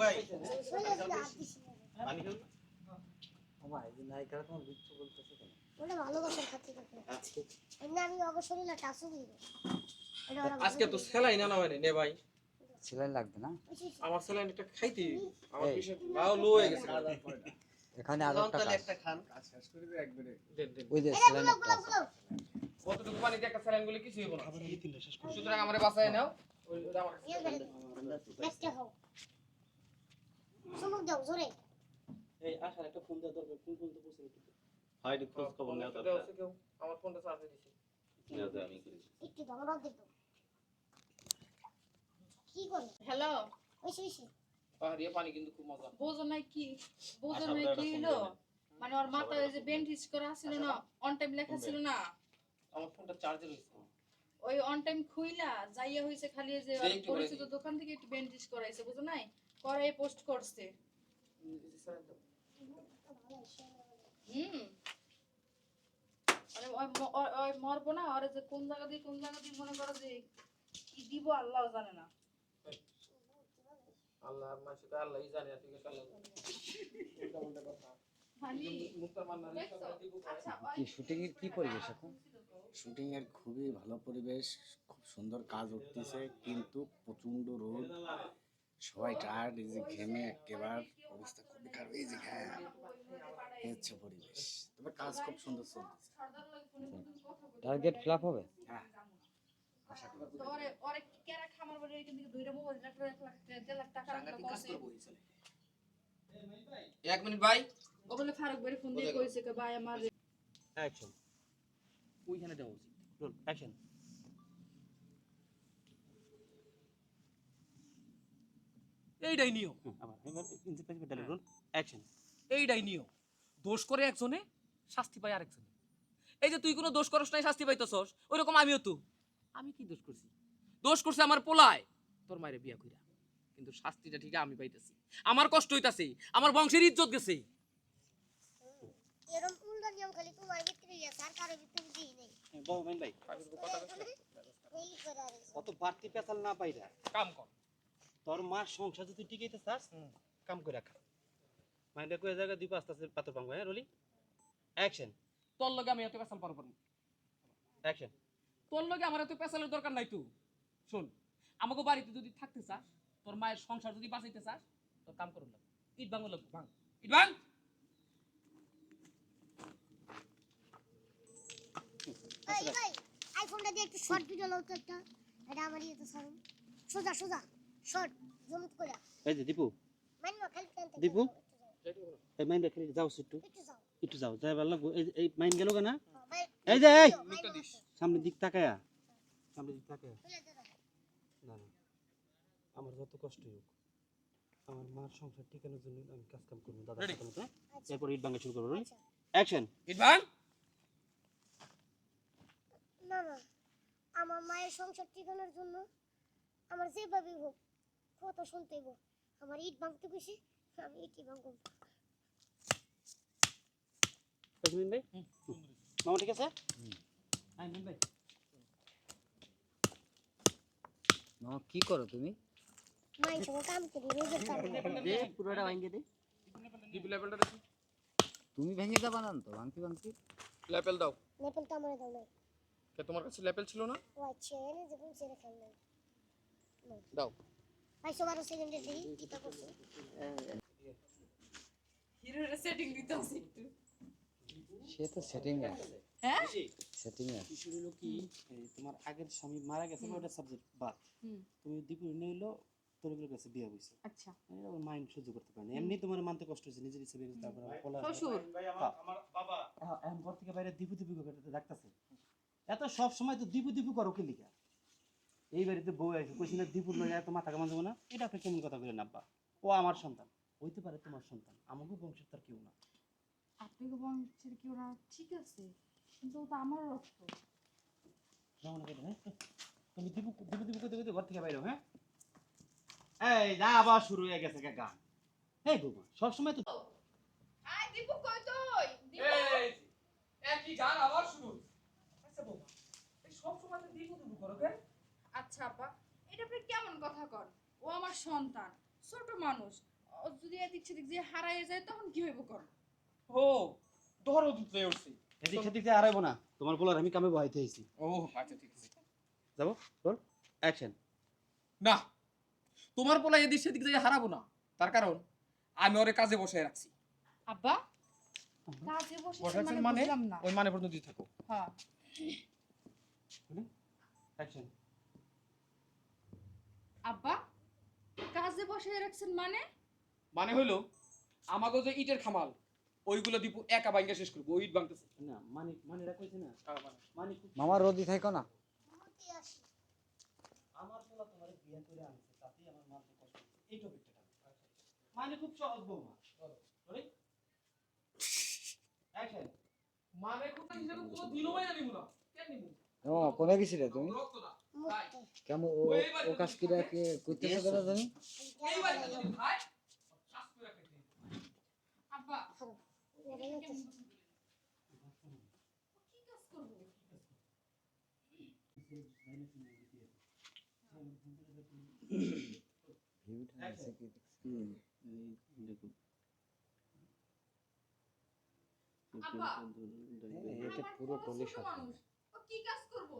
ভাই পানি খাও আমার এই নায়িকারা তোমার বিচ্ছু বলতেছে কেন? ওটা ভালোবাসার খাতির করতে এমনি আমি অবশ্যই না টাসু দিব আজকে তো সেলাই না হয় নে ভাই সেলাই লাগবে না? আমার সেলাই একটা খাইতে আমার পেশেন্ট নাও লো হয়ে গেছে এখানে আরো একটা খান কাজ শেষ করে দিই একবারে দেন দেন ওই যে সেলাই একটা আছে। কতটুকু পানিতে একটা সেলাইন গুলো কিছু হইব না সুতরাং আমারে বাঁচায় নাও ওইটা আমার নেক্সট হও সুমুক দাও জোরে এই আসার একটা ফোন দেওয়া দরকার কোন ফোন তো বসে একটু হয় একটু খোঁজ খবর নেওয়া দাও দরকার কেউ আমার ফোনটা চার্জে দিছি নেওয়া যায় আমি করি একটু দাও দিত কি করে হ্যালো ওইসে পাহাড়িয়া পানি কিন্তু খুব মজা বোঝো নাই কি হলো মানে ওর মাথায় ওই যে বেন্ডিজ করা ছিল না অন টাইম লেখা ছিল না আমার ফোনটা চার্জে রইছে ওই অন টাইম খুইলা যাইয়া হইছে খালি ওই যে ওর পরিচিত দোকান থেকে একটু বেন্ডিজ করাইছে বুঝো নাই করাই পোস্ট করছে মানে ওই মরবো না আর যে কোন জায়গা দিয়ে মনে করো যে কি দিব আল্লাহ জানে না আল্লাহ মাসে তো আল্লাহই জানে ঠিক আছে আল্লাহ কি শুটিং এর কি পরিবেশ এখন? শুটিং এর খুবই ভালো পরিবেশ, খুব সুন্দর কাজ উঠতেছে, কিন্তু প্রচন্ড রোদ, সবাই টায়ার্ড, এই যে ঘেমে একেবারে অবস্থা খুবই খারাপ, এই যে এই হচ্ছে পরিবেশ, তবে কাজ খুব সুন্দর চলতেছে। টার্গেট ফ্লপ হবে? হ্যাঁ, আশা করি। তো ওরে কেরা খামার বাড়ি এখান থেকে দুইটা মোবাইল রাখলো 1 লাখ 1.5 লাখ টাকা রাখলো কইছে এক মিনিট ভাই ও বলে ফারুক ভাই ফোন দিয়ে কইছে যে ভাই আমার অ্যাকশন ওইখানে দেওয়া উচিত রোল অ্যাকশন এইটাই নিয়ম আবার এবার ইনসিপেক্টর ডালে রোল অ্যাকশন এইটাই নিয়ম দোষ করে একজনে শাস্তি পায় আরেকজনে এই যে তুই কোনো দোষ করস নাই শাস্তি পাইতেছস ওইরকম আমিও তো আমি কি দোষ করছি দোষ করছে আমার পোলায় তোর মায়ের বিয়া কইরা কিন্তু শাস্তিটা ঠিক আমি পাইতেছি আমার কষ্ট হইতাছে আমার বংশের ইজ্জত গেছে এরকম উল্টা নিয়ম খালি তোমার ভিতরে আছে আর কারো ভিতরে দিই নেই বহুমেন ভাই এই করে আর অত বাড়তি পেছাল না পাইরা কাম কর তোর মার সংসার যদি টিকাইতে চাস কাম করে রাখা মাইন্ডে কই জায়গা দিব আস্তে আস্তে পাথর ভাঙবে হ্যাঁ রোলি অ্যাকশন তোর লগে আমি এত পেছাল পারবো না অ্যাকশন তোর লগে আমার এত পেছালের দরকার নাই তো শোন আমাকে বাড়িতে যদি থাকতে চাস তোর মায়ের সংসার যদি বাঁচাইতে চাস তোর কাম করুন লাগবে ইট ভাঙো লাগবে ভাঙ ইট ভাঙ এই ভাই আইফোনটা দিয়ে একটু শর্ট ভিডিও লাও তো একটা এটা আমারই তো সারুন সোজা সোজা শর্ট জুম করে এই যে দীপু মান না খালি টানতে দীপু এই মাইন্ডে খেলে যাও একটু একটু যাও একটু যাও যাই ভালো লাগবো এই মাইন্ড গেল কেনা ভাই এই যে এই লুকটা দিস সামনে দিক তাকায়া সামনে দিক তাকায়া খুলে দে না না আমার যত কষ্ট হোক আমার মার সংসার টিকানোর জন্য আমি কাজ কাম করবো দাদা Ready? সাথে এরপর ইট ভাঙা শুরু করবো আচ্ছা অ্যাকশন ইট ভাঙ না না আমার মায়ের সংসার ঠিকানোর জন্য আমার যেভাবে হোক কথা শুনতে হোক আমার ইট ভাঙতে কইছে আমি ইটই ভাঙবো কজমিন ভাই মামা ঠিক আছে আই মিন ভাই মামা কি করো তুমি? মায়ের সঙ্গে কাম করি রোজের কাম দে পুরোটা ভাঙিয়ে দে ডিপ লেভেলটা দেখি তুমি ভেঙে যাবা না তো ভাঙতি লেভেল দাও নেপল তো আমার দাও না কে তোমার কাছে লেভেল ছিল না ও আচ্ছা এনে যে কোন ছেড়ে খাল নাই দাও ভাই সবার সেকেন্ডে দিই কি তা করছে হিরোর সেটিং দিতে আছে একটু সে তো সেটিং এ হ্যাঁ সেটিং এ কিশোর হলো কি তোমার আগের স্বামী মারা গেছে ওটা সাবজেক্ট বাদ তুমি দীপুর নিলো তোর কাছে বিয়ে হইছে আচ্ছা এটা ওর মাইন্ড সহ্য করতে পারে না এমনি তোমার মানতে কষ্ট হচ্ছে নিজের ইচ্ছে বেরিয়ে তারপর পোলা শ্বশুর আমার বাবা এখন ঘর থেকে বাইরে দীপু দীপু করে ডাকতেছে এত সব সময় তো দীপু দীপু করো কি লিখা এই বাড়িতে বউ আছে কইছি না দীপুর লগে এত মাথা কামান যাবো না এটা আপনি কেমন কথা বলেন আব্বা ও আমার সন্তান হইতে পারে তোমার সন্তান আমাকেও বংশের তার কেউ না আপনি কি বংশের কি ওরা ঠিক আছে কিন্তু ও তো আমার রক্ত যেমন হ্যাঁ তুমি দীপু দীপু দীপু করতে করতে ঘর থেকে বাইরে হ্যাঁ এই যা আবার শুরু হয়ে গেছে গান এই বৌমা সবসময় তো আই দীপু কই তুই এই একই গান আবার শুরু আচ্ছা বাবা এই সব সময় দিবু দিবু করো কেন আচ্ছা আপা এটা আপনি কেমন কথা কর ও আমার সন্তান ছোট মানুষ, ও যদি এদিক সেদিক যে হারাইয়ে যায় তখন কি হইব কর? ও ধরো দুধ উঠছি। এদিক সেদিক দিয়ে হারাইবো না, তোমার পোলার আমি কামে বহাইতে আইছি। ও আচ্ছা ঠিক আছে। যাবো, বল, অ্যাকশন। না, তোমার পোলা এদিক সেদিক থেকে হারাবো না, তার কারণ আমি ওরে কাজে বসে রাখছি। আব্বা কাজে বসেছেন মানে বুঝলাম না। ওই মানে পর্যন্ত থাকো। হ্যাঁ অ্যাকশন। আব্বা কাজে বসে রাখছেন মানে? মানে হইলো আমাকে যে ইটের খামাল ওইগুলো দিব একা ভাঙ্গা শেষ করবো, ওই ইট ভাঙতেছে। না মানে রাখইছে না, মানে খুব মামা রোদি থাকো না। মতি আসি আমার পোলা তোমার বিয়ে করে আনছে, তাতেই আমার মা তো কষ্ট হচ্ছে, এই টপিকটা মানে খুব সহজ বৌমা। Sorry, action. মানে কোনটা হিসাবে কোনো দিনও বাইনা দিব না। কেন নিব? ও কোনে গেছিলে তুমি? রক্ত না। মুক্তি কেমন ও কাজ কি করতেছ কেন তুমি? এই বাড়ি যদি ভাই শ্বাস করে রাখতে। আব্বা এটা নিতেছে। কি কাজ করব? আব্বা এটা পুরো টলি সাথে। মানুষ ও কি কাজ করব?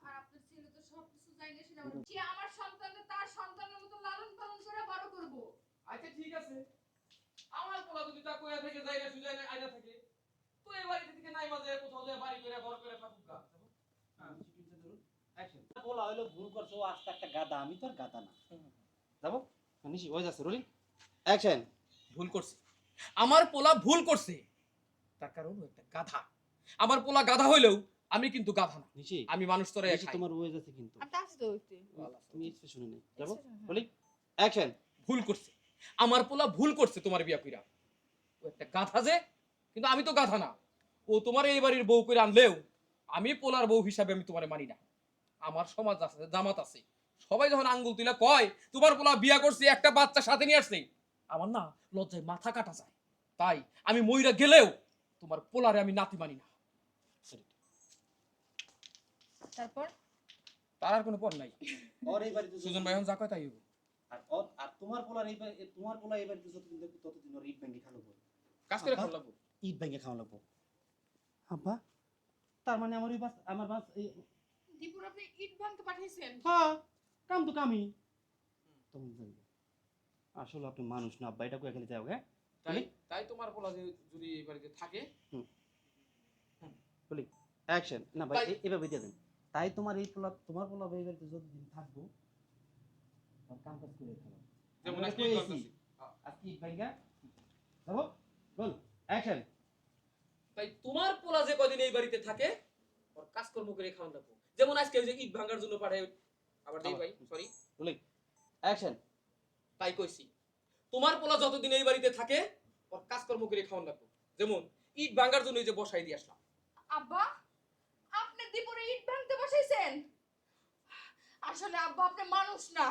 আর আপনার ছেলে তো সব কিছু জানে, সেটা সে আমার সন্তানকে তার সন্তানের মতো লালন পালন করে বড় করব। আচ্ছা ঠিক আছে, আমার পোলা যদি তা কইয়া থেকে যাই না সুজাই না আইনা থাকে, তো এই বাড়ি থেকে নাই মাঝে কোথাও যায় বাড়ি করে ঘর করে থাকুক গা। অ্যাকশন। পোলা হইলো ভুল করছো, ও আজকে একটা গাদা, আমি তো আর গাদা না। যাবো, নিশি ওই যাচ্ছে, রোলিং, অ্যাকশন। ভুল করছে, আমার পোলা ভুল করছে, তার কারণ ও একটা গাধা। আমার পোলা গাধা হইলেও আমি কিন্তু গাধা না, নিশি, আমি মানুষ তরে নিশি তোমার ওই যাচ্ছে কিন্তু আর তাস তো হইতে তুমি এক্সপ্রেশনে নেই। যাবো, রোলিং, অ্যাকশন। ভুল করছে, আমার পোলা ভুল করছে তোমার বিয়া কইরা। ও একটা গাধা যে, কিন্তু আমি তো গাধা না। ও তোমার এই বাড়ির বউ কইরা আনলেও আমি পোলার বউ হিসাবে আমি তোমারে মানি না। আমার সমাজ আছে, জামাত আছে, সবাই যখন আঙ্গুল তুইলা কয় তোমার পোলা বিয়া করছে, একটা বাচ্চা সাথে নিয়ে আসছে, আমার না লজ্জায় মাথা কাটা যায়। তাই আমি মইরা গেলেও তোমার পোলারে আমি নাতি মানি না। তারপর তার আর কোনো পর নাই। ওর এই বাড়িতে সুজন ভাই এখন যা কয় তাই হইব। আর তোমার পোলার এই তোমার পোলা এই বাড়িতে যতদিন দেখবো ততদিন ওর ইট ভেঙে খাওয়া লাগবো, কাজ করে আব্বা? ভালো লাগবো। ইট ভেঙে খাওয়া লাগবো। আব্বা, তার মানে আমার ওই বাস, আমার বাস দীপুর আপনি ইট ভাঙতে পাঠিয়েছেন? হ্যাঁ, কাম তো কামই। তখন যাইবে। আসলে আপনি মানুষ না আব্বা, এটা কয়ে খেলে যাও। হ্যাঁ, তাই তাই তোমার পোলা যদি এই বাড়িতে থাকে, বলি অ্যাকশন। না ভাই, তাই- এভাবে দিয়ে দেন। তাই তোমার এই পোলা, তোমার পোলা এই বাড়িতে যতদিন থাকবো আর কাম কাজ করে খেলো। যেমন আমরা আজকে কই এই আছি? করতেছি। আজকে ইট ভেঙে যাবো, বল অ্যাকশন। তাই তোমার পোলা যে কদিন এই বাড়িতে থাকে ওর কাজকর্ম করে খাওয়ান লাগবো। যেমন আজকে ওই যে ইট ভাঙার জন্য পাঠায়, আবার দেই ভাই সরি, বলি অ্যাকশন। তাই কইছি তোমার পোলা যতদিন এই বাড়িতে থাকে ওর কাজকর্ম করে খাওয়ান লাগবো। যেমন ইট ভাঙার জন্য এই যে বসাই দিয়ে আসলাম। আব্বা আপনি দীপুরে ইট ভাঙতে বসাইছেন? আসলে আব্বা আপনি মানুষ না,